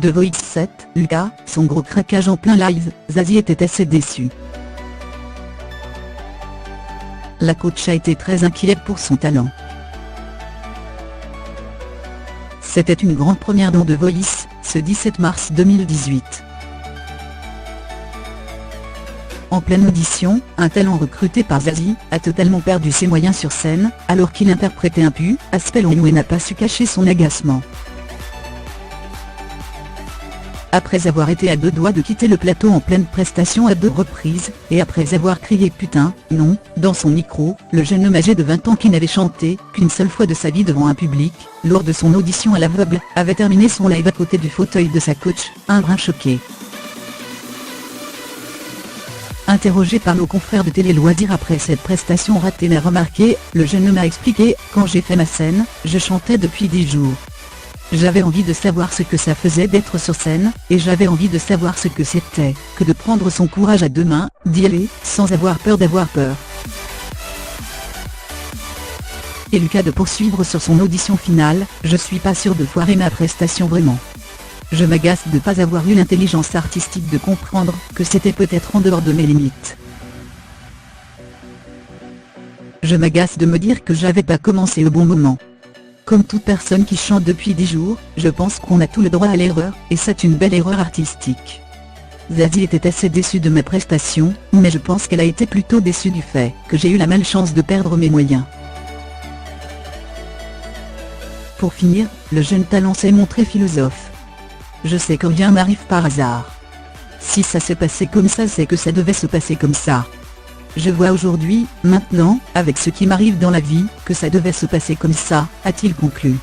The Voice 7, Lucas, son gros craquage en plein live, Zazie était assez déçue. La coach a été très inquiète pour son talent. C'était une grande première dans The Voice, ce 17 mars 2018. En pleine audition, un talent recruté par Zazie a totalement perdu ses moyens sur scène, alors qu'il interprétait un pu, Aspel et n'a pas su cacher son agacement. Après avoir été à 2 doigts de quitter le plateau en pleine prestation à 2 reprises, et après avoir crié « putain, non » dans son micro, le jeune homme âgé de 20 ans qui n'avait chanté qu'une seule fois de sa vie devant un public, lors de son audition à l'aveugle, avait terminé son live à côté du fauteuil de sa coach, un brin choqué. Interrogé par nos confrères de Télé Loisirs après cette prestation ratée n'a remarqué, le jeune homme a expliqué « Quand j'ai fait ma scène, je chantais depuis 10 jours. J'avais envie de savoir ce que ça faisait d'être sur scène, et j'avais envie de savoir ce que c'était que de prendre son courage à 2 mains, d'y aller, sans avoir peur d'avoir peur. » Et Lucas de poursuivre sur son audition finale, « Je suis pas sûr de foirer ma prestation vraiment. Je m'agace de pas avoir eu l'intelligence artistique de comprendre que c'était peut-être en dehors de mes limites. Je m'agace de me dire que j'avais pas commencé au bon moment. Comme toute personne qui chante depuis 10 jours, je pense qu'on a tout le droit à l'erreur, et c'est une belle erreur artistique. Zazie était assez déçue de ma prestation, mais je pense qu'elle a été plutôt déçue du fait que j'ai eu la malchance de perdre mes moyens. » Pour finir, le jeune talent s'est montré philosophe. « Je sais que rien n'arrive par hasard. Si ça s'est passé comme ça, c'est que ça devait se passer comme ça. Je vois aujourd'hui, maintenant, avec ce qui m'arrive dans la vie, que ça devait se passer comme ça », a-t-il conclu.